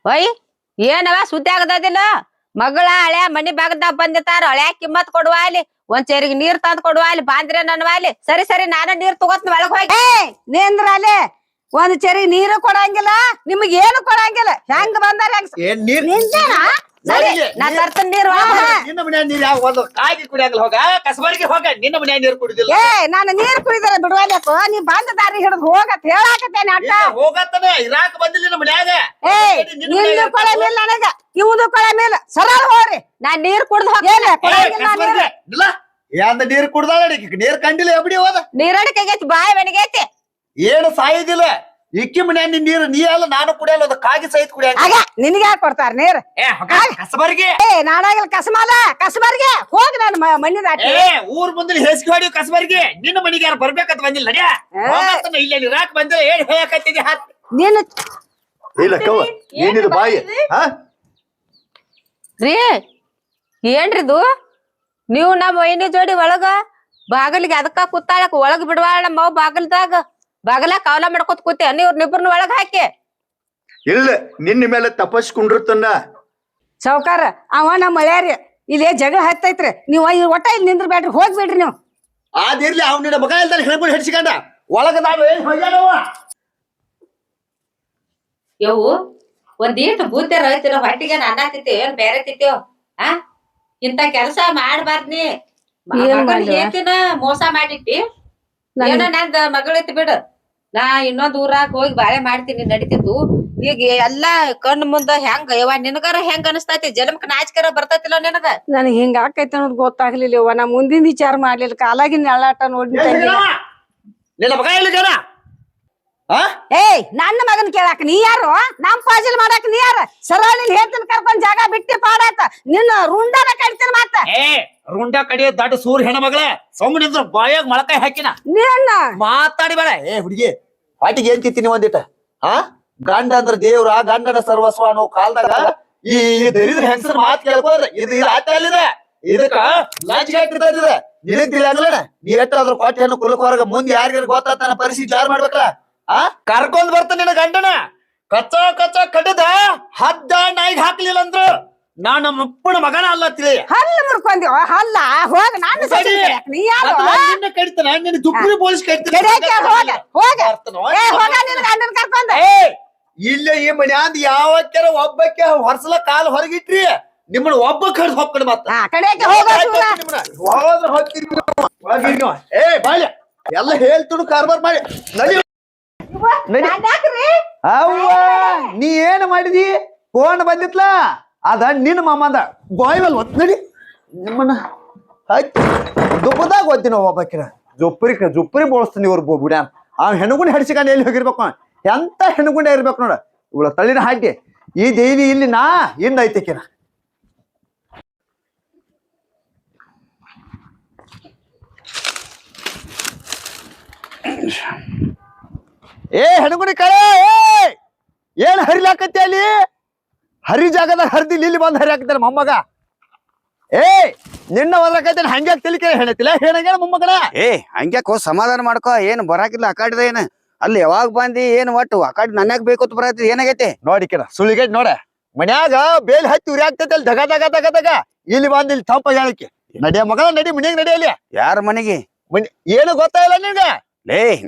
ಒಯ್ ಏನವ ಸುದ್ದಿ ಆಗದಿಲ್ಲ ಮಗಳ ಹಳೆ ಮನಿ ಬಾಗದಾಗ ಬಂದಿರ್ತಾರ ಹಳೆ ಕಿಮ್ಮತ್ ಕೊಡುವ ಅಲ್ಲಿ ಒಂದ್ ಚೇರಿಗೆ ನೀರ್ ತಂದ್ ಕೊಡುವ ಅಲ್ಲಿ ಬಾಂದ್ರೆ ನನ್ವ ಅಲ್ಲಿ ಸರಿ ಸರಿ ನಾನು ನೀರ್ ತಗೋತ್ ಒಳಗ್ ಹೋಗಿ ನೇಂದ್ರ ಅಲ್ಲಿ ಒಂದ್ ಚೆರಿ ನೀರು ಕೊಡಂಗಿಲ್ಲ ನಿಮಗ್ ಏನು ಕೊಡಂಗಿಲ್ಲ ಹೆಂಗ್ ಬಂದಾರ ನಾ ತರ್ತನ್ ನೀರ್ ನಿನ್ನ ಮನ್ಯಾಗ ನೀರ್ ಯಾವ ಒಂದು ಕಾಗಿ ಕುಡಿಯಂಗಿಲ್ಲ ಹೋಗ ಕಸಬರಿಗೆ ಹೋಗ ನಿನ್ನ ಮನ್ಯಾಗ ನೀರ್ ಕುಡಿದಿಲ್ಲ ನಾನು ನೀರ್ ಕುಡಿದಾರ ಬಿಡುವಲ್ಯಾಕು ನೀ ಬಂದ ದಾರಿ ಹಿಡಿದು ಹೋಗತ್ ಹೇಳಾಕತ್ತೇನೆ ಅಟ್ಟ ಹೋಗತ್ತನ ಇರಾಕ್ ಬಂದಿಲ್ಲ ನಿನ್ನ ಮನ್ಯಾಗ ನಿಂದು ಕೊಳೆ ಮೇಲ್ ನನಗ ಇವ್ದು ಕೊಳೆ ಮೇಲ್ ಸರಳ ಹೋಗ್ರಿ ನಾ ನೀರ್ ಕುಡ್ದು ಹೋಗಿಲ್ಲ ಯಾಂದ ನೀರ್ ಕುಡ್ದಾಳ ನೀರ್ ಕಂಡಿಲ್ಲ ಎಬ್ಡಿ ಹೋದ ನೀರಡಿಕೆಗೈತಿ ಬಾಯಿ ಬೆನಿಗೈತಿ ಏನು ಸಾಯುದಿಲ್ಲ ಇಕ್ಕಿ ಮನ್ಯಾಗ ನೀರು ನೀ ಅಲ್ಲ ನಾನು ಕುಡಿಯಲ್ಲ ಅದು ಕಾಗಿ ಸಹಿತ ಕುಡಿಯಂಗ ನಿನಗೆ ಯಾಕೆ ಕೊಡ್ತಾರ ನೀರ್ ಕಸಬರಿಗೆ ನಾನಾಗಿಲ್ಲ ಕಸಮಾಲ ಕಸಬರ್ಗೆ ಹೋಗಿ ನಾನು ಮಣ್ಣಿ ದಾಟಿ ಊರ್ ಮುಂದೆ ಹೇಸಿಗೆ ಹೊಡಿ ಕಸಬರಿಗೆ ನಿನ್ನ ಮನಿಗೆ ಯಾರು ಬರ್ಬೇಕಂತ ಬಂದಿಲ್ಲ ನಡ್ಯಾ ಇಲ್ಲ ಇರಾಕ್ ಬಂದಿಲ್ಲ ಏನ್ ಹೇಳಕತ್ತಿದ್ದಿ ಹಾತ್ ನೀನು ಇಲ್ಲ ಕವ್ವ ಏನಿದು ಬಾಯಿ ರೀ ಏನ್ರಿದು ನೀವು ನಮ್ಮ ವೈನಿ ಜೋಡಿ ಒಳಗ ಬಾಗಲಿಗೆ ಅದಕ್ಕ ಕೂತಾಳಕ್ ಒಳಗ್ ಬಿಡ್ವಾಳ ನಮ್ಮ ಬಾಗಲ್ದಾಗ ಬಾಗಲ ಕಾವಲ ಮಾಡ್ಕೊತ ಕೂತಿ ನೀವ್ರನ್ನಿಬ್ರನ್ನ ಒಳಗ್ ಹಾಕಿ ಇಲ್ಲ ನಿನ್ನ ಮೇಲೆ ತಪಸ್ಕೊಂಡಿರ್ತನ್ನ ಸಾವ್ಕಾರ ಅವ ನಮ್ಮ ಮಳ್ಯಾರಿ ಇಲ್ಲಿ ಜಗಳ ಹತ್ತೈತ್ರಿ ನೀವು ಒಟ್ಟ ಇಲ್ಲಿ ನಿಂದ್ರಬೇಡ್ರಿ ಹೋಗ್ಬೇಡ್ರಿ ನೀವು ಅದಿರ್ಲಿ ಅವ್ನಿನ ಮಗ ಇಲ್ದಾನೆ ಹೇಳ್ಕೊಂಡು ಹಿಡ್ಸಿಕೊಂಡ ಒಳಗ ನಾವು ಏನ್ ಹೋಗ್ಯಾನವ ಯವು ಒಂದೀಟು ಬೂದ್ದೆ ರೈತಿರ ಹೊಟ್ಟಿಗೆ ಅನ್ನತಿತ್ತೇವ್ ಏನ್ ಬೇರೆ ತಿತ್ತೇವ್ ಆ ಇಂತ ಕೆಲಸ ಮಾಡ್ಬಾರ್ದ್ನಿ ಹೇಳ್ತಿನ ಮೋಸ ಮಾಡಿಟ್ಟಿ ಏನೋ ನಂದ ಮಗಳಿತ್ತು ಬಿಡು ನಾ ಇನ್ನೊಂದ್ ಊರಾಗ ಹೋಗಿ ಬಾಳೆ ಮಾಡ್ತೀನಿ ನಡಿತಿತ್ತು ಈಗ ಎಲ್ಲಾ ಕಣ್ಣು ಮುಂದ ಹೆಂಗ ಯವ್ವ ನಿನಗಾರ ಹೆಂಗ ಅನಸ್ತೈತಿ ಜನ್ಮಕ್ ನಾಚಿಕರ ಬರ್ತೈತಿಲ್ಲ ನಿನಗ ನನಗೆ ಹಿಂಗ ಆಕೈತೆ ಅನ್ನೋದು ಗೊತ್ತಾಗ್ಲಿಲ್ಲ ಅವ್ವ ನಾ ಮುಂದಿನ ವಿಚಾರ ಮಾಡ್ಲಿಲ್ಲ ಕಾಲಾಗಿನ ನೆಳ್ಳಾಟ ನೋಡಿ ನಿನ್ನ ಮಗ ಎಲ್ಲಿ ಜನ ನನ್ನ ಮಗನ್ ಕೇಳಾಕ ನೀ ಯಾರು ನಮ್ ಪಾಜಲ್ ಮಾಡಾಕ ನೀ ಯಾರ ಸರಳ ನಿನ್ ಹೇಳ್ತೀನಿ ಕರ್ಕೊಂಡ್ ಜಾಗ ಬಿಟ್ಟಿ ಪಾಡಾತ ನಿನ್ನ ರುಂಡನ ಕಡಿತೀನಿ ಮತ್ತ ರುಂಡ ಕಡಿಯ ದೊಡ್ಡ ಸೂರ್ ಹೆಣ ಮಗಳೇ ಸೊಮ್ಮನಿದ್ರ ಬಾಯಾಗ ಮೊಳಕಾಯಿ ಹಾಕಿನ ಮಾತಾಡಿ ಬೇಡ ಹುಡುಗಿ ಪಾಟಿಗೆ ಏನ್ ತಿಂತೀನಿ ಒಂದಿಟ ಗಂಡ ಅಂದ್ರ ದೇವ್ರ ಗಂಡನ ಸರ್ವಸ್ವ ಅನ್ನೋ ಕಾಲದಾಗ ಈ ದರಿದ್ರ ಹೆಂಗಸರ ಮಾತ್ ಕೇಳ್ಬೋದ್ರ ಇದು ಆತಲ್ಲಿದೆ ಇದಕ್ಕ ಲಾಜಿಗೆ ಹಾಕಿರ್ತದ ನಿನಗ್ ತಿಳಿಯಂಗಿಲ್ಲ ನೀ ಎಷ್ಟಾದ್ರೂ ಕೊಟ್ಟೆ ಹೆಣ್ಣು ಕುಲಕ್ ಮುಂದೆ ಯಾರಿಗಾರ ಗೊತ್ತಾನ ಪರಿಸ್ಥಿತಿ ಜಾರ್ ಮಾಡ್ಬೇಕಲ್ಲ ಕರ್ಕೊಂಡ್ ಬರ್ತಾನ ನಿನ್ನ ಗಂಡನ ಕಚ್ಚ ಕಚ್ಚ ಕಡದ ಹದ್ದ ನಾಯಿಗೆ ಹಾಕ್ಲಿಲ್ಲ ಅಂದ್ರು ನಾ ನಮ್ಮ ಅಪ್ಪನ ಮಗನ ಅಲ್ಲ ತಿಳಿ ಹಲ್ಲ ಮುರ್ಕೊಂದಿವ ಹಲ್ಲ ಹೋಗ ನಾನು ನೀ ಯಾರು ನಿನ್ನ ಕಡಿತಾನ ನಿನ್ನ ದುಪ್ಪರಿ ಪೊಲೀಸ್ ಕರ್ಕೊಂಡ ಇಲ್ಲ ಈ ಮನ್ಯಾಂದ ಯಾವಕ್ಕಾರ ಒಬ್ಬಕ್ಕೆ ಹೊರಸಲ ಕಾಲ್ ಹೊರಗಿಟ್ರಿ ನಿಮ್ಮನ್ನ ಒಬ್ಬ ಕಡ್ದು ಹೊಕ್ಕಣ ಮತ್ತ ಬಾಳ್ಯ ಎಲ್ಲ ಹೇಳ್ತು ಕಾರ್ಬಾರ್ ಮಾಡಿ ನಡಿ ಅವ್ವ ನೀ ಏನ್ ಮಾಡಿದಿ ಫೋನ್ ಬಂದಿತ್ಲಾ ಅದ ನಿನ್ನ ಮಾಮಂದ ಬಾಯ್ವಲ್ ಒತ್ ನಡಿ ನಿಮ್ಮನ್ನ ದುಪ್ಪದಾಗ ಓದ್ತೀನಿ ಒಬ್ಬಾಕಿನ ಜುಪ್ಪರಿ ಬೋಳಿಸ್ತೀನಿ ಇವ್ರ ಬುಡ್ಯಾನ್ ಆ ಹೆಣಗುಂಡ್ ಹಡಿಸಿಕೊಂಡು ಎಲ್ಲಿ ಹೋಗಿರ್ಬೇಕು ಎಂತ ಹೆಣಗುಂಡೆ ಇರ್ಬೇಕು ನೋಡ ಇವಳ ತಳಿನ ಹಾಕಿ ಈ ದೇವಿ ಇಲ್ಲಿ ನಾ ಇನ್ನ ಐತಿಕಿನ ಹೆಣಗುಂಡಿ ಕಳೆ ಏನ್ ಹರಿಲಾಕತ್ತಿ ಅಲ್ಲಿ ಹರಿ ಜಾಗದಾಗ ಹರಿದಿಲ್ಲ ಇಲ್ಲಿ ಬಂದ್ ಹರಿ ಹಾಕ್ತಾರ ಮೊಮ್ಮಗ ನಿನ್ನ ಒದ್ರಕೈತೇನೆ ಹಂಗ್ಯಾಕ್ ತಿಳ್ಕ ಹೇಳತಿಲ್ಲ ಹೇಳಂಗ ಮೊಮ್ಮಗನ ಹಂಗ್ಯಾಕೋ ಸಮಾಧಾನ ಮಾಡ್ಕೋ ಏನ್ ಬರಾಕಿಲ್ಲ ಅಕಾಡಿದ ಏನ್ ಅಲ್ಲಿ ಯಾವಾಗ ಬಂದಿ ಏನ್ ಒಟ್ಟು ಅಕಾಡಿ ನನ್ಯಾಗ ಬೇಕು ಅಂತ ಬರತ್ತಿ ಏನಾಗೈತಿ ನೋಡಿ ಕಿಡ ಸುಳಿಗೈತಿ ನೋಡ ಮನ್ಯಾಗ ಬೇಲಿ ಹತ್ತಿ ಉರಿ ಆಗ್ತೈತಿ ಅಲ್ಲಿ ದಗ ದಗ ದಗ ದಗ ಇಲ್ಲಿ ಬಂದ್ ಇಲ್ಲಿ ತಂಪ ಹೇಳಕ್ಕೆ ನಡಿಯ ಮಗನ ನಡಿ ಮನ್ಯಾಗ ನಡಿಯಲ್ಲಿ ಯಾರ ಮನೆಗೆ ಏನು ಗೊತ್ತಾಯಿಲ್ಲ ನಿನ್ಗ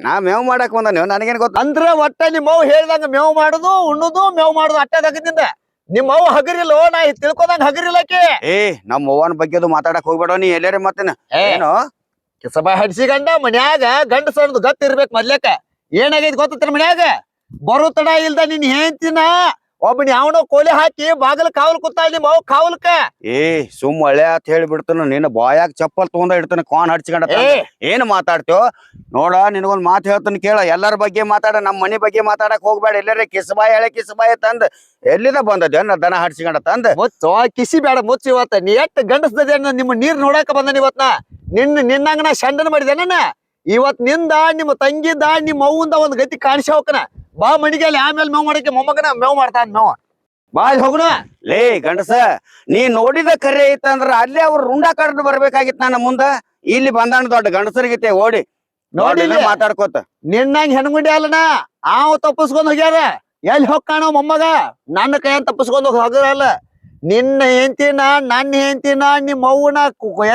ನಾ ಮೇವ್ ಮಾಡಕ್ ಬಂದ ನೀವು ನನಗೇನ್ ಗೊತ್ತ ಅಂದ್ರ ಒಟ್ಟ ನಿಮ್ಮ ಅವ್ವ ಹೇಳ್ದಂಗ ಮೇವ್ ಮಾಡುದು ಉಣ್ಣುದು ಮೇವ್ ಮಾಡುದು ಅಟ್ಟದಾಗದಿಂದ ನಿಮ್ಮ ಅವ್ವ ಹಗರಿಲ್ಲೋ ನಾ ತಿಳ್ಕೊದಂಗ ಹಗರಿಲ್ಲಕ್ಕೆ ನಮ್ಮ ಅವ್ವನ ಬಗ್ಗೆ ಮಾತಾಡಕ್ ಹೋಗ್ಬೇಡ ನೀ ಎಲ್ಲಾರ ಮತ್ತೇನ ಏನು ಕಿಸಬ ಹಡ್ಸಿಗಂಡ ಮನ್ಯಾಗ ಗಂಡ ಸಣ್ಣದು ಗತ್ ಇರ್ಬೇಕು ಮೊದ್ಲಕ್ಕ ಏನಾಗೈತಿ ಗೊತ್ತ ಮನ್ಯಾಗ ಬರು ತಡ ಇಲ್ದ ನಿನ್ ಹೇಳ್ತಿನ ಒಬ್ಬನ ಯಾವನೋ ಕೋಲೆ ಹಾಕಿ ಬಾಗಲ ಕಾವಲ್ ಕೂತ ನಿಮ್ಮ ಅವ್ ಕಾವಲ್ಕ ಸುಮ್ ಒಳ್ಳೆ ಅಂತ ಹೇಳಿ ಬಿಡ್ತಾನ ನಿನ್ನ ಬಾಯಾಗ ಚಪ್ಪಲ್ ತಗೊಂಡ ಇಡ್ತಾನ ಕಾನ್ ಹಡ್ಸ್ಕೊಂಡ ಏನ್ ಮಾತಾಡ್ತೇವ ನೋಡ ನಿನಗೊಂದ್ ಮಾತು ಹೇಳ್ತಾನ ಕೇಳ ಎಲ್ಲರ ಬಗ್ಗೆ ಮಾತಾಡ ನಮ್ ಮನಿ ಬಗ್ಗೆ ಮಾತಾಡಕ್ ಹೋಗ್ಬೇಡ ಎಲ್ಲಾರ ಕಿಸಬಾಯಿ ಹಳೆ ಕಿಸಬಾಯಿ ತಂದ್ ಎಲ್ಲಿದ ಬಂದದ ದನ ಹಡ್ಸ್ಕೊಂಡ ತಂದ್ ಮುಚ್ಚ ಕಿಸಿ ಬೇಡ ಮುಚ್ಚ ಇವತ್ತ ನೀ ಎಷ್ಟ್ ಗಂಡಸ್ದದೆ ನಿಮ್ಮ ನೀರ್ ನೋಡಾಕ ಬಂದನ ಇವತ್ನ ನಿನ್ನಂಗ ನಾ ಶಂಡನ ಮಾಡಿದೇನ ಇವತ್ ನಿಂದ ನಿಮ್ಮ ತಂಗಿದ ನಿಮ್ಮ ಅವ್ವಂದ ಒಂದ್ ಗತಿ ಕಾಣಿಸಿ ಹೋಗನ ಬಾ ಮಣಿಗೆ ಅಲ್ಲಿ ಆಮೇಲೆ ಮೇವ್ ಮಾಡಕ್ಕೆ ಮೊಮ್ಮಗನ ಮೇವ್ ಮಾಡ್ತಾನ ಮೇವ ಬಾ ಹೋಗುಣ ಲೇ ಗಂಡಸ ನೀ ನೋಡಿದ ಕರೆ ಐತಂದ್ರ ಅಲ್ಲೇ ಅವ್ರ ರುಂಡ ಕಡ್ದು ಬರ್ಬೇಕಾಗಿತ್ ನನ್ನ ಮುಂದ ಇಲ್ಲಿ ಬಂದಾನ ದೊಡ್ಡ ಗಂಡಸರಿಗೈತೆ ಓಡಿ ನೋಡಿ ಮಾತಾಡ್ಕೋತ ನಿನ್ನಂಗ ಹೆಣ್ಗುಂಡಿ ಅಲ್ಲನ ಆವ್ ತಪ್ಪಸ್ಕೊಂಡ್ ಹೋಗ್ಯಾರ ಎಲ್ಲಿ ಹೋಗ್ಕಾಣೋ ಮೊಮ್ಮಗ ನನ್ನ ಕೈಯ ತಪ್ಪಿಸ್ಕೊಂಡು ಹೋಗಲ್ಲ ನಿನ್ನ ಹೆಂಡತಿನ ನನ್ನ ಹೆಂಡತಿನ ನಿಮ್ಮ ಅವ್ವನ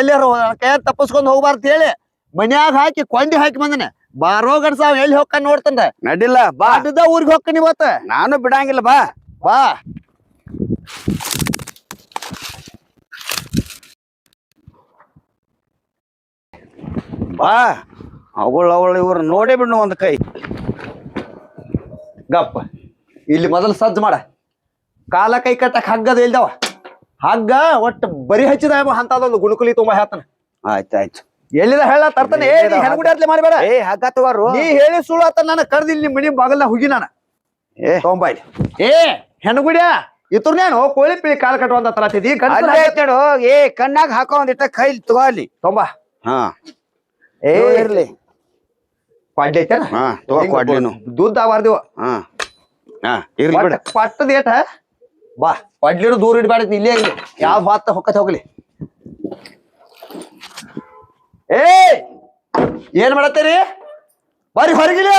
ಎಲ್ಲಾರು ಕೈಯ ತಪ್ಪಿಸ್ಕೊಂಡು ಹೋಗ್ಬಾರ್ದು ಹೇಳಿ ಮನ್ಯಾಗ ಹಾಕಿ ಕೊಂಡಿ ಹಾಕಿ ಬಂದನೆ ಬಾರೋ ಗಡ್ಸಾವ್ ಎಲ್ಲಿ ಹೋಗ್ಕ ನೋಡ್ತಂದ ನಡಿಲ್ಲ ಬಾ ಅಡ್ಡದ ಊರಿಗೆ ಹೋಗ್ತಾನ ಇವತ್ತ ನಾನು ಬಿಡಂಗಿಲ್ಲ ಬಾ ಬಾ ಬಾ ಅವಳು ಇವ್ರು ನೋಡೇ ಬಿಡ್ನು ಒಂದ್ ಕೈ ಗಪ್ಪ ಇಲ್ಲಿ ಮೊದಲು ಸಜ್ಜು ಮಾಡ ಕಾಲ ಕೈ ಕಟ್ಟಕ್ ಹಗ್ಗದ ಇಲ್ದವ ಹಗ್ಗ ಒಟ್ಟು ಬರಿ ಹಚ್ಚಿದ ಅಂತದೊಂದು ಗುಣಕುಲಿ ತುಂಬಾ ಹೇಳ್ತಾನ ಆಯ್ತಾಯ್ತು ಎಲ್ಲಿದ ಹೇಳ ತರ್ತಾನೆ ಹೆಣ್ಗುಡಿ ಮಾಡಬೇಡ ಏ ಹಗ್ಗ ತಗೋರು ನೀ ಹೇಳಿ ಸುಳ್ಳು ಆತ ನಾನು ಕರ್ದಿಲ್ಲಿ ನಿಮ್ಮ ಮನಿ ಬಾಗಲ್ನ ಹುಗಿ ನಾನು ಏ ತೊಂಬಾಯ್ಲಿ ಏ ಹೆಣ್ಗುಡಿಯ ಇತರ್ನೇನು ಕೋಳಿ ಪಿಳಿ ಕಾಲ ಕಟ್ಟುವಂತ ತರತಿದಿ ಅಲ್ಲೇ ಐತೇಳು ಏ ಕಣ್ಣಾಗ ಹಾಕೋ ಒಂದಿಟ್ಟ ಕೈಲಿ ತಗೋ ಅಲ್ಲಿ ತೊಂಬಾ ಹಾ ಏ ಇರ್ಲಿ ಕ್ವಾಡ್ಲಿ ಐತೇನ ಹಾ ತಗೋ ಕೊಡ್ಲಿನು ದುಡ್ಡು ಆವಾರ್ದಿವ ಹಾ ಹಾ ಇರ್ಲಿ ಬಿಡ ಪಟ್ಟದ ಏಟ ಬಾ ಕ್ವಾಡ್ಲಿರು ದೂರ ಇಡ್ಬೇಡ ಇಲ್ಲೇ ಇರ್ಲಿ ಯಾವ ಹೊತ್ತ ಹೊಕ್ಕತ್ ಹೋಗ್ಲಿ ಏ ಏನ್ ಮಾಡತ್ತೀರಿ ಬರ್ರಿ ಹೊರಗಿಲಿ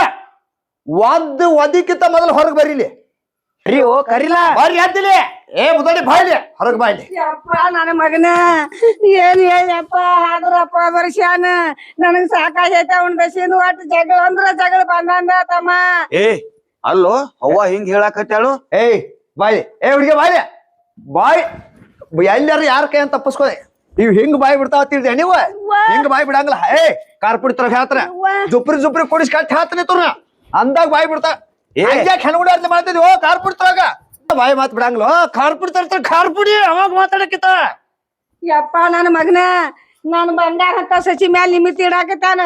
ಒದಿಕ್ಕಿಂತ ಮೊದಲು ಹೊರಗೆ ಬರ್ರಿಲಿ ಅಯ್ಯೋ ಕರಿಲ ಬರ್ರಿ ಎದ್ದಿಲಿ ಏ ಮುದಡಿ ಬಾಯ್ಲಿ ಹೊರಗೆ ಬಾಯ್ಲಿ ಯಪ್ಪ ನನ್ನ ಮಗನ ಏನ್ ಹೇಳಪ್ಪ ಆದ್ರಪ್ಪ ವರ್ಷಾನ ನನಗ್ ಸಾಕಾಗೈತೆ ಅವ್ನ ಬಸ್ಸಿನ ಒಟ್ಟು ಜಗಳ ಅಂದ್ರ ಜಗಳ ಬಂದಂದ ತಮ್ಮ ಏ ಅಲ್ಲೋ ಅವ್ವ ಹಿಂಗ್ ಹೇಳಾಕತ್ತಾಳು ಏಯ್ ಬಾಯ್ಲಿ ಏ ಹುಡುಗಿ ಬಾಯ್ಲಿ ಬಾಯ್ ಎಲ್ಲಾರು ಯಾರ ಕೈ ಅಂತ ತಪ್ಪಿಸ್ಕೊ ನೀವ್ ಹಿಂಗ್ ಬಾಯ್ ಬಿಡ್ತಾವ ತಿಳ್ದೆ ನೀವು ಹಿಂಗ್ ಬಾಯ್ ಬಿಡಂಗಿಲ್ಲ ಏ ಕಾರ್ಪುಡಿ ತರ ಹೇಳ್ತಾರ ಜುಪ್ರಿ ಜುಪ್ರಿ ಕುಡಿಸ್ ಕಟ್ ಹೇಳ್ತಾನೆ ತುರ್ನ ಅಂದಾಗ ಬಾಯ್ ಬಿಡ್ತಾವ ಯಾಕೆ ಹೆಣ್ಗುಡಿ ಅಂತ ಮಾಡ್ತಿದ್ವಿ ಓ ಕಾರ್ಪುಡಿ ತರಾಗ ಬಾಯ್ ಮಾತ್ ಬಿಡಂಗಿಲ್ಲ ಕಾರ್ಪುಡಿ ತರ್ತಾರ ಕಾರ್ಪುಡಿ ಅವಾಗ ಮಾತಾಡಕಿತ್ತ ಯಪ್ಪ ನನ್ನ ಮಗನ ನನ್ ಬಂಗಾರ ಅಂತ ಸಸಿ ಮ್ಯಾಲ ನಿಮಿತಿ ಇಡಾಕತ್ತಾನ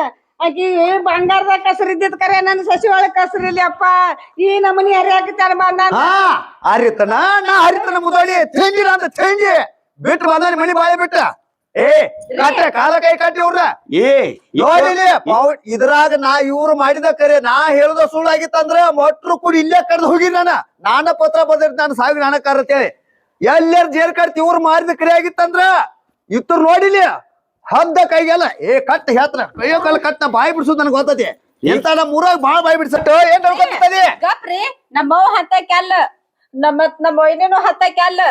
ಆಕಿ ಬಂಗಾರದ ಕಸರ್ ಇದ್ದಿದ್ ಕರೆ ನನ್ನ ಸಸಿ ಒಳಗ್ ಕಸರ್ ಇಲ್ಲಿ ಅಪ್ಪ ಈ ನಮನಿ ಹರಿಯಾಕತ್ತಾನ ಬಂದ ಹಾ ಹರಿತನ ನಾ ಹರಿತನ ಮುದೋಳಿ ಥೇಂಜಿರ ಅಂತ ಥೇಂಜಿ ಬಿಟ್ಟು ಬಂದ ಮನಿ ಬಾಯಿ ಬಿಟ್ಟ ಏ ಕಟ್ಟ ಕಾಲ ಕೈ ಕಟ್ಟಿ ಅವ್ರ ಏ ನೋಡಿಲಿ ಇದ್ರಾಗ ನಾ ಇವ್ರು ಮಾಡಿದ ಕರೆ ನಾ ಹೇಳುದ ಸುಳ್ಳಾಗಿತ್ತಂದ್ರ ಮೊಟ್ರು ಕೂಡಿ ಇಲ್ಲೇ ಕಡ್ದು ಹೋಗಿ ನಾನ ಪತ್ರ ಬರ್ದಿರ್ತ ನಾನು ಸಾವಿರ ನಾನ ಕರತೇಳಿ ಎಲ್ಲಾರು ಜೇರ್ ಕಟ್ತಿ ಇವ್ರು ಮಾಡಿದ ಕರೆ ಆಗಿತ್ತಂದ್ರ ಇತ್ತರು ನೋಡಿಲಿ ಹದ್ದ ಕೈಗೆಲ್ಲ ಏ ಕಟ್ಟ ಹೇಳ್ತಾನ ಕೈಯೋ ಕಾಲ ಕಟ್ಟ ಬಾಯಿ ಬಿಡ್ಸೋದ್ ನನಗೆ ಗೊತ್ತತಿ ಎಂತ ನಮ್ಮ ಊರಾಗ ಬಾಳ ಬಾಯಿ ಬಿಡ್ಸಟ್ಟ ಏನ್ ಹೇಳ್ಕೊತದೆ ಗಪ್ರಿ ನಮ್ಮವ್ ಹತ್ತಕ್ಕೆ ಅಲ್ಲ ನಮ್ಮ ಒಯ್ನೇನು ಹತ್ತಕ್ಕೆ ಅಲ್ಲ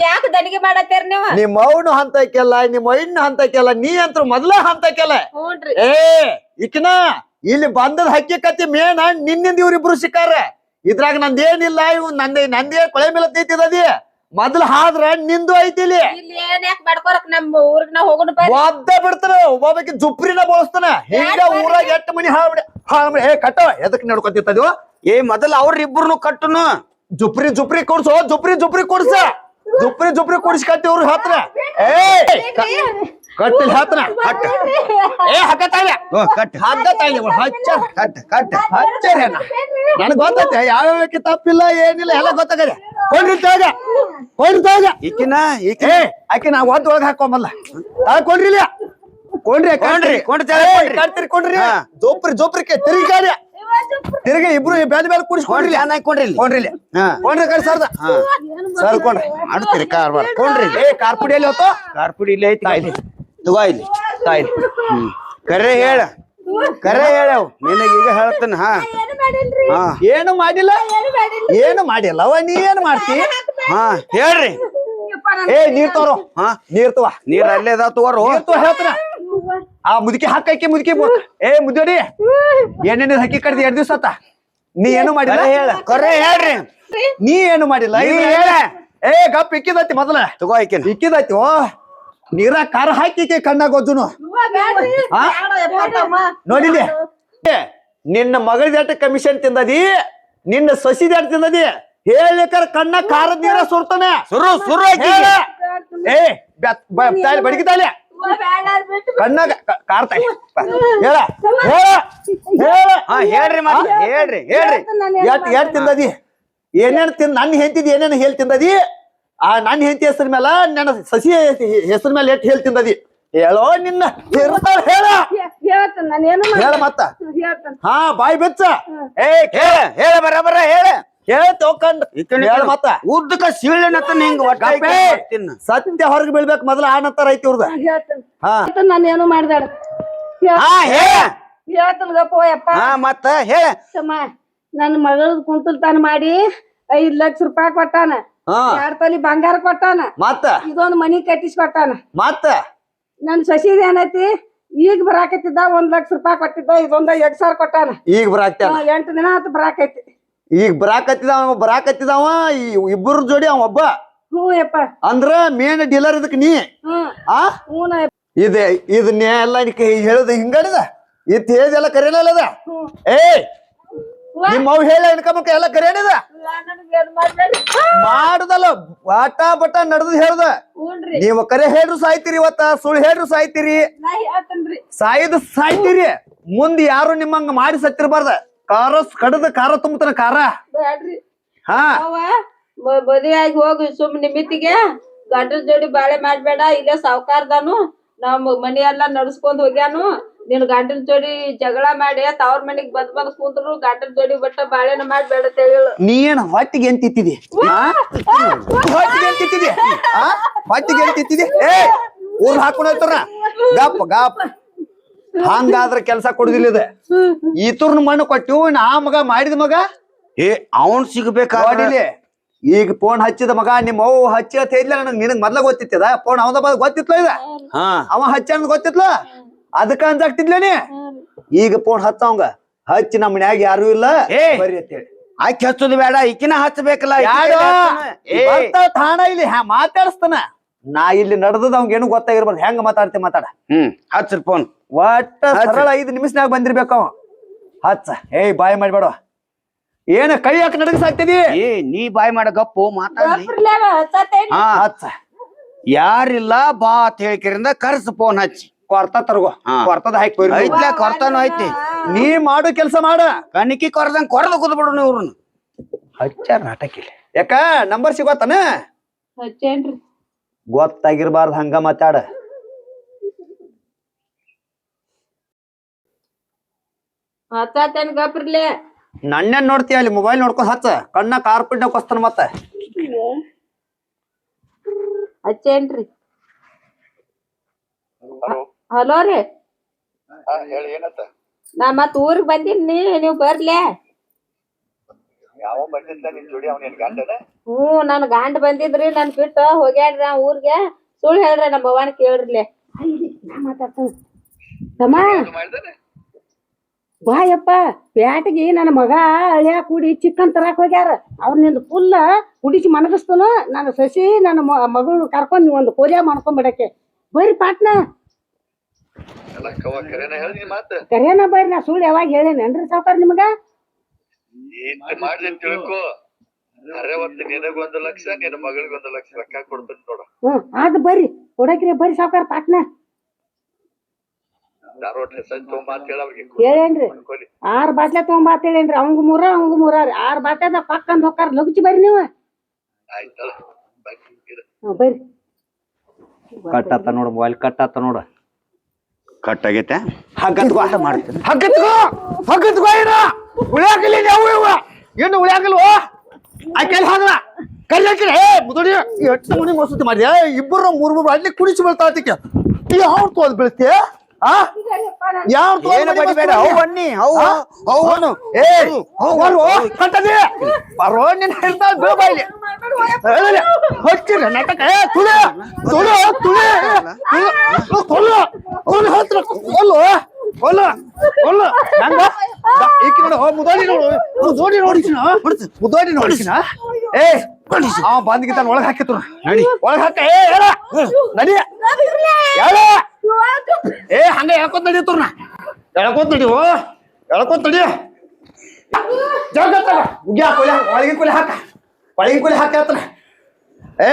ಯಾಕೆ ದಣಿಗೆ ಮಾಡತ್ತೇರ್ ನೀವ ನಿಮ್ಮ ಅವನು ಹಂತಕ್ಕೆಲ್ಲ ನಿಮ್ಮ ಐಣ್ಣ ಹಂತಕ್ಕೆಲ್ಲ ನೀ ಅಂತ ಮೊದ್ಲ ಹಂತಕ್ಕೆಲ್ಲ ಹ್ಞೂನ್ರಿ ಏ ಇಕ್ನ ಇಲ್ಲಿ ಬಂದದ ಹಕ್ಕಿ ಕತ್ತಿ ಮೇನ ನಿನ್ನಿಂದ ಇವ್ರಿಬ್ರು ಸಿಕ್ಕಾರ ಇದ್ರಾಗ ನಂದೇನಿಲ್ಲ ಇವ್ ನಂದೇ ಕೊಳೆ ಮೇಲೆ ನಿಂತಿದದಿ ಮೊದ್ಲ ಹಾದ್ರ ನಿಂದು ಐತಿ ಇಲ್ಲಿ ಇಲ್ಲಿ ಏನ್ ಯಾಕೆ ಮಾಡ್ಕೊರಕ್ ನಮ್ ಊರ್ಗ್ ನಾವ್ ಹೋಗೋಣ ಒದ್ದ ಬಿಡ್ತಾನ ಒಬ್ಬಾಕಿ ಜುಪ್ರಿನ ಬಳಸ್ತಾನ ಹಿಂಗ ಊರಾಗ ಎಟ್ಟು ಮನಿ ಹಾಳ್ಬಿಡಿ ಏ ಕಟ್ಟವ ಎದಕ್ ನಡ್ಕೊತಿತ್ತದ ಏ ಮೊದಲ ಅವ್ರಿಬ್ರು ಕಟ್ಟುನು ಜುಪ್ರಿ ಜುಪ್ರಿ ಕೊಡ್ಸು ಜುಪ್ರಿ ಕೊಡ್ಸ ಜುಪ್ರಿ ಕೊಡಿಸಿ ಕಟ್ಟಿ ಅವ್ರು ಹತ್ರ ಏ ಕಟ್ಟಿಲ್ ಹತ್ರ ಏ ಹಕ್ಕತ್ತಾಗ ಕಟ್ ಹಗ್ಗತ್ತಾಗ ಹಚ್ಚ ಕಟ್ ಕಟ್ ಹಚ್ಚರೇನ ನನಗ್ ಗೊತ್ತೈತೆ ಯಾವ್ಯಾವಕ್ಕೆ ತಪ್ಪಿಲ್ಲ ಏನಿಲ್ಲ ಎಲ್ಲ ಗೊತ್ತಾಗದೆ ಕೊಂಡ್ರಿ ಈಕಿನ ಈಕಿ ಏ ಆಕೆ ನಾ ಒದ್ ಒಳಗ ಹಾಕೊಂಬಲ್ಲ ಕೊಂಡ್ರಿ ಇಲ್ಲ ಕೊಂಡ್ರಿ ಜೋಪ್ರಿಕೆ ತಿರುಗಿ ಇಬ್ರು ಬೇರೆ ಬೇರೆ ಕುಡಿಸ್ಕೊಂಡ್ರಿ ಕೊಂಡ್ರಿ ಇಲ್ಲಿ ಕೊಂಡ್ರಿ ಇಲ್ಲಿ ಕೊಂಡ್ರಿ ಕಡೆ ಸರ್ದ ಸರ್ ಕೊಂಡ್ರಿ ಮಾಡ್ತೀರಿ ಕಾರ್ಬಾರ್ ಕೊಂಡ್ರಿ ಏ ಕಾರ್ಪುಡಿಯಲ್ಲಿ ಹೋತು ಕಾರ್ಪುಡಿ ಇಲ್ಲಿ ಐತಿ ತಾಯಿಲಿ ತಗೋ ಇಲ್ಲಿ ತಾಯಿಲಿ ಕರೆ ಹೇಳ ನಿನಗೀಗ ಹೇಳ್ತಾನ ಹಾ ಹಾ ಏನು ಮಾಡಿಲ್ಲ ಅವ ನೀ ಏನ್ ಮಾಡ್ತಿ ಹಾ ಹೇಳ್ರಿ ಏ ನೀರ್ ತೋರು ಹಾ ನೀರ್ ತವ ನೀರ್ ಅಲ್ಲೇ ಅದಾವ ತಗೋರು ಹೇಳ್ತಾನ ಆ ಮುದುಕಿ ಹಾಕಿ ಮುದುಕಿ ಏ ಮುದ್ದೋಡಿ ಏನೇನ ಹಕ್ಕಿ ಕಡ್ದಿ 2 ದಿವ್ಸ ಆತ ನೀ ಏನು ಮಾಡಿಲ್ಲ ಹೇಳ ಕರೆ ಹೇಳ್ರಿ ನೀ ಏನು ಮಾಡಿಲ್ಲ ಹೇಳ ಏ ಗಪ್ ಇಕ್ಕಿದೈತಿ ಮೊದಲ ತಗೋ ಆಯ್ಕೆನ ಇಕ್ಕಿದೈತಿ ಓ ನೀರ ಕಾರ ಹಾಕಿಕೆ ಕಣ್ಣಾಗ ಗೊಜ್ಜುನು ನೋಡಿಲಿ ನಿನ್ನ ಮಗಳದ ಕಮಿಷನ್ ತಿಂದದಿ ನಿನ್ನ ಸಸಿದ ತಿಂದದಿ ಹೇಳ್ಲಿಕ್ಕಾರ ಕಣ್ಣ ಖಾರದ ನೀರ ಸುರ್ತಾನೆ ಸುರು ಏ ಬಡಗಿತಾಳೆ ಕಣ್ಣಾಗ ಕಾರ್ತಾಳೆ ಹೇಳ ಹಾ ಹೇಳ್ರಿ ಮತ್ತೆ ಹೇಳ್ರಿ ಎಟ್ ತಿಂದದಿ ಏನೇನ್ ನನ್ನ ಹೆಂಡತಿದ್ ಏನೇನ್ ಹೇಳ್ ತಿಂದದಿ ಆ ನನ್ನ ಹೆಂಡತಿ ಹೆಸರ ಮೇಲೆ ನನ್ನ ಸಸಿ ಹೆಸರ ಮೇಲೆ ಎಟ್ ಹೇಳ್ ತಿಂದದಿ ಹೇಳೋ ನಿನ್ನ ಹೇಳ ಮತ್ತ ಹಾ ಬಾಯ್ ಬೆಚ್ಚ ಏ ಹೇಳ ಬರಬರ ಹೇಳ ತೋಕಂಡ್ ಹೇಳ ಮತ್ತ ಉದ್ದಕ ಸೀಳೆನತ್ತ ಹಿಂಗ ಸತ್ಯ ಹೊರಗೆ ಬೀಳ್ಬೇಕು ಮೊದಲ ಆ ನಂತರ ಐತಿ ಇವ್ರದ ಹಾ ನಾನು ಏನು ಮಾಡ್ದಾಡ ಹಾ ಹೇಳ ಹೇಳ್ತನ್ ಗಪ್ಪ ಯಪ್ಪ ಹಾ ಮತ್ತ ಹೇಳ ನನ್ನ ಮಗಳದ್ ಕುಂತಲ್ತಾನ ಮಾಡಿ 5 ಲಕ್ಷ ರೂಪಾಯಿ ಕೊಟ್ಟಾನ. ಹಾ 2 ತೊಲಿ ಬಂಗಾರ ಕೊಟ್ಟಾನ. ಮತ್ತ ಇದೊಂದ್ ಮನಿ ಕಟ್ಟಿಸಿ ಕೊಟ್ಟಾನ. ಮತ್ತ ನನ್ ಸಸಿದ ಏನೈತಿ ಈಗ ಬರಾಕತ್ತಿದ್ದ 1 ಲಕ್ಷ ರೂಪಾಯಿ ಕೊಟ್ಟಿದ್ದ. ಇದೊಂದ 2,000 ಕೊಟ್ಟಾನ. ಈಗ ಬರಾಕ್ತಾನ 8 ದಿನ ಆತ ಬರಾಕೈತಿ. ಈಗ ಬರಾಕತ್ತಿದವ ಇಬ್ಬರ ಜೋಡಿ ಅವ ಒಬ್ಬ ಹ್ಞೂ ಯಪ್ಪ. ಅಂದ್ರ ಮೇನ್ ಡೀಲರ್ ಇದಕ್ ನೀ ಹ್ಮ್ ಆ ಹ್ಞೂ ಇದನ್ನ ಎಲ್ಲ ಹೇಳುದ ಹಿಂಗಡಿದ ಇತ್ ಹೇಳಿದೆಲ್ಲ ಕರೆಯಲ್ಲ ಏ ನಿಮ್ಮ ಅವ್ ಹೇಳ ಇನ್ಕಮಕ್ಕ ಎಲ್ಲ ಕರೆಯಣಿದ ಮಾಡುದಲ್ಲ ಬಾಟ ಬಟ ನಡ್ದು ಹೇಳ್ದ. ನೀವ್ ಕರೆ ಹೇಳ್ರು ಸಾಯ್ತಿರಿ, ಇವತ್ತ ಸುಳ್ಳು ಹೇಳ್ರು ಸಾಯ್ತಿರಿ, ಸಾಯ್ದು ಸಾಯ್ತಿರಿ. ಮುಂದ್ ಯಾರು ನಿಮ್ಮಂಗ ಮಾಡಿ ಸತ್ತಿರ್ಬಾರ್ದ. ಕಡದ ಕಾರ ತುಂಬತಾನ ಕಾರ. ಹಾ ಮದುವೆಯಾಗಿ ಹೋಗಿ ಸುಮ್ ನಿಮಿತಿಗೆ ಗಂಡನ ಜೋಡಿ ಬಾಳೆ ಮಾಡ್ಬೇಡ. ಇಲ್ಲೇ ಸಾವ್ಕಾರ್ದಾನು ನಮ್ ಮನಿ ಎಲ್ಲಾ ನಡ್ಸ್ಕೊಂಡ್ ಹೋಗ್ಯಾನು. ನಿನ್ ಗಂಡನ ಜೋಡಿ ಜಗಳ ಮಾಡಿ ತವ್ರ ಮನಿಗ್ ಬಂದ್ ಕುಂದ್ರು ಗಂಡನ ಜೋಡಿ ಬಟ್ಟ ಬಾಳೆನ ಮಾಡ್ಬೇಡ ಅಂತ ಹೇಳು. ನೀ ಏನ್ ಹೊಟ್ಟಿಗೆ ಏನ್ ತಿತ್ತಿದಿ? ಹೊಟ್ಟಿಗೆ ಏನ್ ತಿತ್ತಿದಿ? ಹೊಟ್ಟಿಗೆ ಏನ್ ತಿತ್ತಿದಿ? ಏ ಊರ್ ಹಾಕೊಂಡ ಗಾಪ್ ಗಾಪ್ ಹಂಗಾದ್ರ ಕೆಲ್ಸ ಕೊಡುದಿಲ್ಲ ಇದು. ಈತರ್ನ ಮಣ್ಣು ಕೊಟ್ಟಿವ್ ಆ ಮಗ ಮಾಡಿದ ಮಗ ಏ ಅವನ್ ಸಿಗ್ಬೇಕಾಡಿಲಿ. ಈಗ ಫೋನ್ ಹಚ್ಚಿದ ಮಗ ನಿಮ್ಮ ಅವ್ ಹಚ್ಚಿ ಅಂತ ಹೇಳಿಲ್ಲ ನನಗ್. ನಿನಗ್ ಮೊದ್ಲ ಗೊತ್ತಿತ್ತದ ಫೋನ್ ಅವನ ಗೊತ್ತಿತ್ಲ ಇದ ಅವ ಹಚ್ಚ ಅಂತ ಗೊತ್ತಿತ್ಲ ಅದಕ್ಕ ಅಂಜಾಕ್ತಿದ್ಲೇನಿ. ಈಗ ಫೋನ್ ಹಚ್ಚವಂಗ ಹಚ್ಚಿ ನಮ್ಮ ಮನ್ಯಾಗ ಯಾರು ಇಲ್ಲ ಬರ್ರಿ ಅಂತೇಳಿ ಆಕಿ ಹಚ್ಚೋದು ಬೇಡ, ಈಕಿನ ಹಚ್ಚಬೇಕಲ್ಲ. ತಾಣ ಇಲ್ಲಿ ಮಾತಾಡಿಸ್ತಾನ. ನಾ ಇಲ್ಲಿ ನಡ್ದದ ಅವಂಗ ಏನು ಗೊತ್ತಾಗಿರ್ಬಾರ್ದು. ಹೆಂಗ ಮಾತಾಡ್ತಿ ಮಾತಾಡ. ಹಚ್ಚರ್ ಫೋನ್ ಒಟ್ಟ ಸರಳ 5 ನಿಮಿಷನಾಗ ಬಂದಿರ್ಬೇಕ ಅವ. ಹಚ್ಚ ಏಯ್ ಬಾಯ್ ಮಾಡ್ಬೇಡ. ಏನ ಕೈ ಹಾಕಿ ನಡಗಸಾಕ್ತಿದಿ? ಏ ನೀ ಬಾಯ್ ಮಾಡ ಗಪ್ಪು ಮಾತಾಡಿ. ಹಚ್ಚ ಯಾರಿಲ್ಲ ಬಾ ಅಂತ ಹೇಳಿಕರಿಂದ ಕರ್ಸ ಫೋನ್ ಹಚ್ಚಿ ಕೊರ್ತ ತರ್ಗೋ. ಕೊರ್ತದ ಹಾಕಿ ಐತ್ಲ ಕೊರ್ತಾನು ಐತಿ. ನೀ ಮಾಡು ಕೆಲ್ಸ ಮಾಡ. ಕಣಿಕಿ ಕೊರ್ದಂಗ್ ಕೊರ್ದ ಕುದ್ಬಿಡು ಇವ್ರನ್ನ. ಹಚ್ಚಾರ ನಾಟಕಿಲ್ಲ. ಯಾಕ ನಂಬರ್ ಸಿಗೋತಾನ? ಹಚ್ಚೇನ್ರಿ ಗೊತ್ತಾಗಿರ್ಬಾರ್ದು ಹಂಗ ಮಾತಾಡ. ಹಚ್ಚತೇನ್ ಗಪ್ರಲೆ. ನನ್ನೇನ್ ನೋಡ್ತೀಯ ಅಲ್ಲಿ ಮೊಬೈಲ್ ನೋಡ್ಕೊಂಡ್ ಹಚ್ಚ. ಕಣ್ಣ ಕಾರ್ಪಿಟ್ ಕೊಸ್ತಾನ ಮತ್ತ. ಹಚ್ಚೇನ್ರಿ. ಹಲೋ ರೀ. ನಾ ಮತ್ ಊರಿಗ್ ಬಂದಿನಿ, ನೀವ್ ಬರ್ಲೆ. ನನ್ ಗಂಡ ಬಂದಿದ್ರಿ, ನನ್ ಬಿಟ್ಟು ಹೋಗ್ಯಾಡ್ರಿ ಊರ್ಗೆ. ಸುಳ್ಳು ಹೇಳ್ರಿ ನಮ್ಮ ಅವ್ವನ ಕೇಳ್ರಿಲೆ. ತಮ್ಮ ಬಾಯಪ್ಪ ಪ್ಯಾಟಿಗೆ ನನ್ನ ಮಗ ಅಳಿಯ ಕೂಡಿ ಚಿಕ್ಕನ್ ತರಾಕ್ ಹೋಗ್ಯಾರ. ಅವ್ರ ನಿಂದು ಫುಲ್ ಕುಡಿಸಿ ಮನಗಸ್ತನು. ನನ್ನ ಸಸಿ ನನ್ನ ಮಗಳು ಕರ್ಕೊಂಡ್ ನೀವ್ ಒಂದು ಕೋರಿಯ ಮಾಡ್ಕೊಂಡ್ಬಿಡಕ್ಕೆ ಬರ್ರಿ ಪಾಟ್ನ. ಕರೇನ ಬರ್ರಿ. ನಾ ಸುಳ್ಳು ಯಾವಾಗ ಹೇಳೇನೇನ್ರಿ ಸಾವ್ಕಾರ ನಿಮಗ? ಅದ್ ಬರ್ರಿ ಕೊಡಕ್ರಿ. ಬರ್ರಿ ಸಾವ್ಕಾರ ಪಾಟ್ನ. ಹೇಳೇನ್ರಿ 6 ಬಾಟ್ಲೆ ತಗೊಂಬಾತ್ ಹೇಳೇನ್ರಿ. ಅವಂಗ 3 ಅವಂಗ 3 ರೀ. 6 ಬಾಟ್ಲೆದ ಪಕ್ಕಂದ್ ಹೋಗ್ತಾರ. ಲಗುಚಿ ಬರ್ರಿ ನೀವು. ಬರ್ರಿ. ಕಟ್ಟಾತ ನೋಡು ಮೊಬೈಲ್ ಕಟ್ಟಾತ ನೋಡು. ಕಟ್ ಆಗೈತೆ. ಮಾಡ್ತೀನಿ ಹಗ್ಗತ್ಗೋ ಏನ ಉಳಿಯಾಕಿಲ್ಲ ಏನು ಉಳಿಯಾಕಿಲ್ವ ಆಕೆ ಹಾಗಲ್ಲ ಕರಿಯಾಕಿಲ್ಲ. ಏ ಮುದುಡಿ ಎಷ್ಟು ಮನಿ ಮಸೂತಿ ಮಾಡಿದೆ. ಇಬ್ಬರು 3 ಬಾಟ್ಲಿ ಕುಡಿಸಿ ಬೀಳ್ತಾತಿಕೆ. ಯಾವ ತೋದ್ ಬೀಳ್ತೀಯ? ಏ ಅವ ಬಂದ್ಗಿತಾನ ಒಳಗ್ ಹಾಕಿತ್ತು. ಒಳಗ್ ಹಾಕ. ನಡಿ ಏ ಹಂಗ ಹೇಳ್ಕೊತ ನಡೀತವ್ರನ್ನ ಎಳ್ಕೊತ ನಡಿ. ಎಳ್ಕೊತ ನಡಿ. ಜಗತ್ತ ಒಳಗಿನ ಕೊಲೆ ಹಾಕ. ಒಳಗಿನ ಕೊಲೆ ಹಾಕ ಹೇಳ್ತಾನ. ಏ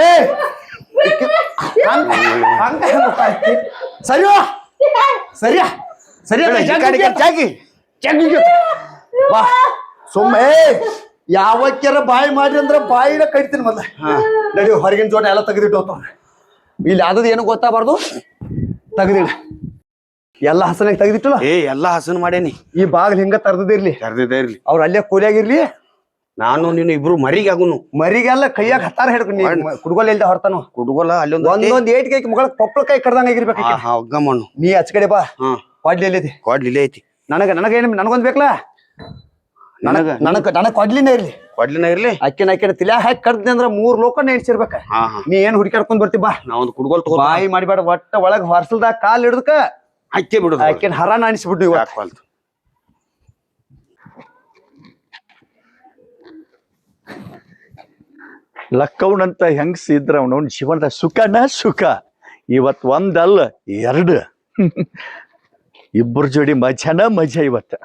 ಸರಿಯೋ ಸರಿಯಾ ಸರಿಯಾ ಜಾಗಿ ಬಾ ಸುಮ್ಮ. ಯಾವಕ್ಯಾರ ಬಾಯಿ ಮಾಡ್ರಿ ಅಂದ್ರ ಬಾಯಿನ ಕಡಿತೀನಿ ಮೊದ್ಲ. ನಡಿ ಹೊರಗಿನ ಜೋಟ ಎಲ್ಲ ತೆಗೆದಿಟ್ಟು ಹೋಗ್ತಾವ. ಇಲ್ಲಿ ಆದದ್ ಏನು ಗೊತ್ತಾಗಬಾರ್ದು. ತೆಗ್ದಿಲ್ಲ ಎಲ್ಲಾ ಹಸನಾಗಿ ತೆಗ್ದಿಟ್ಟಲ್ಲ. ಏ ಎಲ್ಲಾ ಹಸನ್ ಮಾಡೇನಿ. ಈ ಬಾಗ್ಲ ಹಿಂಗ ತರ್ದಿರ್ಲಿ. ಅವ್ರ ಅಲ್ಲೇ ಕೂಲಿಯಾಗಿರ್ಲಿ. ನಾನು ನೀನು ಇಬ್ರು ಮರಿಗೆ ಆಗುನು. ಮರಿಗೆಲ್ಲ ಕೈಯಾಗ ಹತ್ತಾರ ಹಿಡ್ಕೊಂಡು ಕುಡ್ಗೋಲ್ ಇಲ್ದ ಹೊರತಾನು. ಕುಡ್ಗೋಲ ಅಲ್ಲಿ ಒಂದೊಂದ್ ಏಟ್ಗೆ ಮಗಳ ಕೊಪ್ಪಳ ಕೈ ಕಡ್ದಂಗ ಆಗಿರ್ಬೇಕು. ಒಗ್ಗಮ್ಮಣ್ಣು ನೀ ಆಚ ಕಡೆ ಬಾ. ಕೊಡ್ಲಿ ಎಲ್ಲಿದಿ? ಕೊಡ್ಲಿ ಇಲ್ಲೇ ಐತಿ. ನನಗೊಂದ್ ಬೇಕಲ್ಲ. ನನಗ್ ಕೊಡ್ಲಿನೇ ಇರ್ಲಿ ಕೊಡ್ಲಿನ ಇರ್ಲಿ ಅಕ್ಕಿನ ತಿಲ್ಯಾ ಹಾಕಿ ಕಡ್ದಿ ಅಂದ್ರ 3 ಲೋಕ ನೆಡ್ಸಿರ್ಬೇಕ ಹಾ ನೀ ಏನ್ ಹುಡುಕಾಡ್ಕೊಂಡ್ ಬರ್ತಿ ಬಾ ನಾ ಒಂದು ಕುಡ್ಗೋಲ್ ತಗೋ ಬಾಯಿ ಮಾಡಿಬೇಡ ಒಟ್ಟ ಒಳಗ್ ಹೊರ್ಸಲ್ದಾಗ ಕಾಲ್ ಹಿಡ್ದಕ ಅಕ್ಕಿ ಬಿಡುದು ಆಕಿನ ಹರಾನ ಅನಿಸ್ಬಿಟ್ಟು ಇವತ್ತು ಹಾಕ್ವಲ್ತು ಲಕ್ಕವನಂತ ಹೆಂಗ್ಸ್ ಇದ್ರ ಅವನವನ್ ಜೀವನದ ಸುಖನ ಸುಖ ಇವತ್ ಒಂದಲ್ಲ 2 ಇಬ್ಬರ ಜೋಡಿ ಮಜಾನ ಮಜಾ ಇವತ್ತ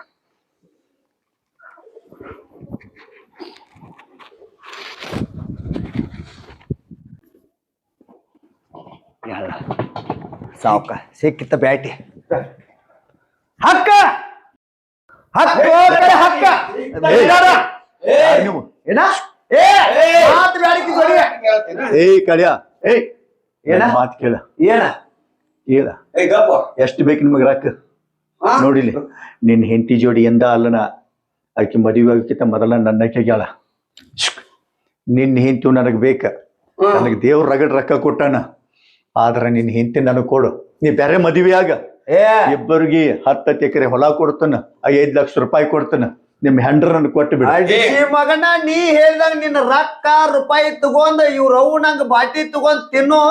ಸಾವ್ಕ ಸಿಕ್ಕಿತ್ತ ಬ್ಯಾಟಿ ಹಕ್ಕ ಹಕ್ಕ ಹಕ್ಕ ನೀವು ಏನ ಮಾತ್ ಬ್ಯಾಡಕಿ ಜೋಡಿ ಕಳ್ಯ ಏನ ಮಾತ್ ಕೇಳ ಏನ ಹೇಳ ಎಷ್ಟು ಬೇಕು ನಿಮಗ್ ರೊಕ್ಕ ನೋಡಿಲಿ ನಿನ್ ಹೆಂಡತಿ ಜೋಡಿ ಎಂದ ಅಲ್ಲನ ಆಕಿ ಮದುವೆ ಆಗಕ್ಕಿಂತ ಮೊದಲ ನನ್ನ ಆಗ್ಯಾಳ ನಿನ್ ಹೆಂಡತಿ ನನಗ್ ಬೇಕ ನನಗ್ ದೇವ್ರ ರಗಡ್ ರೊಕ್ಕ ಕೊಟ್ಟಾನ ಆದ್ರ ನಿನ್ ಹೆಂಡತಿ ನನಗ್ ಕೊಡು ನೀ ಬೇರೆ ಮದುವೆ ಆಗ ಇಬ್ಬರಿಗೆ 10 ಎಕರೆ ಹೊಲ ಕೊಡ್ತಾನ 5 ಲಕ್ಷ ರೂಪಾಯಿ ಕೊಡ್ತಾನ ನಿಮ್ ಹೆಂಡ್ರ ನನ್ ಕೊಟ್ಟು ಬಿಡ ಮಗನ ನೀ ಹೇಳ್ದಾಗ ನಿನ್ನ ರೊಕ್ಕ ರೂಪಾಯಿ ತಗೊಂಡ್ ಇವ್ರ ಅವು ನಂಗ ಬಾಟಿ ತಗೊಂಡ್ ತಿನ್ನೋ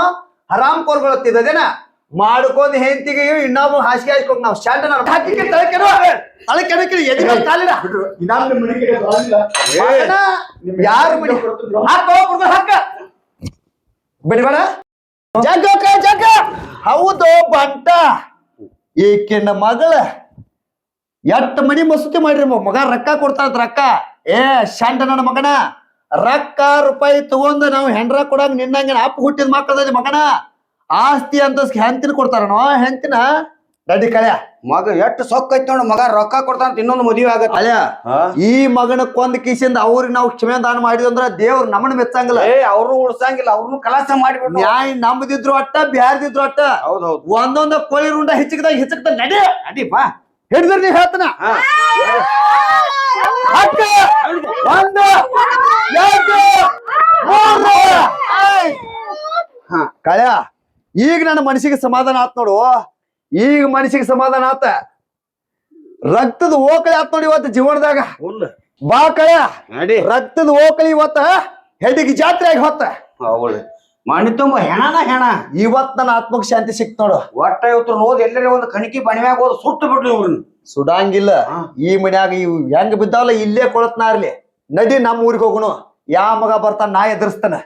ಹರಾಮ್ ಕೊರ್ಗೊಳತ್ತಿದ್ದೇನ ಮಾಡ್ಕೊಂಡ್ ಹೆಂಡತಿಗೆ ಇನ್ನೊಬ್ಬ ಹಾಸಿಗೆ ಹಾಸ್ಕೊಂಡ್ ನಾವ್ ಸ್ಟ್ಯಾಂಡ್ ಯಾರು ಹಾಕ ಬಿಡ್ಬೇಡ ಜಗ್ಗ ಹೌದು ಬಂಟ ಈಕಿನ ಮಗಳ ಎಟ್ಟ ಮನಿ ಮಸೂತಿ ಮಾಡ್ರಿ ಮಗ ರೊಕ್ಕ ಕೊಡ್ತಾರ ರೊಕ್ಕ ಶಂಡ ನನ್ನ ಮಗನ ರೊಕ್ಕ ರೂಪಾಯಿ ತಗೊಂಡ್ ನಾವು ಹೆಂಡ್ರ ಕೊಡಂಗ ನಿನ್ನಂಗ ಅಪ್ಪ ಹುಟ್ಟಿದ ಮಕ್ಕಳದಲ್ಲಿ ಮಗನ ಆಸ್ತಿ ಅಂತ ಹೆಂತಿನ ಕೊಡ್ತಾರನೋ ಹೆಂತಿನ ನಡಿ ಕಳ್ಯ ಮಗ ಎಷ್ಟು ಸೊಕ್ಕ ಐತಿ ನೋಡ ಮಗ ರೊಕ್ಕ ಕೊಡ್ತಾನ ಇನ್ನೊಂದು ಮದುವೆ ಆಗತ್ತ ಅಳ್ಯ ಈ ಮಗನ ಕೊಂದ್ ಕಿಸಿಂದ ಅವ್ರಿಗೆ ನಾವು ಕ್ಷಮೆದಾನ ಮಾಡಿದ್ವಿ ಅಂದ್ರ ದೇವ್ರ ನಮ್ಮನ್ನ ಮೆಚ್ಚಂಗಿಲ್ಲ ಅವ್ರು ಉಳ್ಸಂಗಿಲ್ಲ ಅವ್ರನ್ನು ಕಲಾಸ ಮಾಡಿಬಿಟ್ಟು ನ್ಯಾಯ ನಂಬದಿದ್ರು ಅಟ್ಟ ಬ್ಯಾರ್ದಿದ್ರು ಅಟ್ಟ ಹೌದೌದು ಒಂದೊಂದ ಕೋಳಿ ರುಂಡ ಹೆಚ್ಚಿಗದಾಗ ನಡಿ ಅಡಿ ಬಾ ಹಿಡಿದ್ರಿ ನೀವ್ ಹೇಳ್ತಾನ ಕಳ್ಯ ಈಗ ನನ್ನ ಮನಸ್ಸಿಗೆ ಸಮಾಧಾನ ಆತ್ ನೋಡು ಈಗ ಮನಸ್ಸಿಗೆ ಸಮಾಧಾನ ಆತ ರಕ್ತದ ಓಕಳಿ ಆತ್ ನೋಡಿ ಇವತ್ತು ಜೀವನದಾಗ ಬಾ ಕಳ್ಯ ನಡಿ ರಕ್ತದ ಓಕಳಿ ಇವತ್ತ ಹೆಡಿಗೆ ಜಾತ್ರೆ ಆಗಿ ಹೊತ್ತ ಹೌದು ಮಣಿ ತುಂಬ ಹೆಣನ ಹೆಣ ಇವತ್ ನನ್ನ ಆತ್ಮಕ್ ಶಾಂತಿ ಸಿಕ್ತ ನೋಡು ಒಟ್ಟ ಇವತ್ತು ಹೋದ್ ಎಲ್ಲರ ಒಂದು ಕಣಿಕಿ ಬಣಿಮ್ಯಾಗ ಹೋದ್ ಸುಟ್ಟು ಬಿಡ್ಲಿ ಇವ್ರನ್ನ ಸುಡಂಗಿಲ್ಲ ಈ ಮನ್ಯಾಗ ಇವ್ ಹೆಂಗ್ ಬಿದ್ದಾವಲ್ಲ ಇಲ್ಲೇ ಕೊಳತ್ನಾರ್ಲಿ ನಡಿ ನಮ್ಮ ಊರಿಗೆ ಹೋಗುನು ಯಾವ ಮಗ ಬರ್ತಾನ ನಾ ಎದುರಿಸ್ತಾನ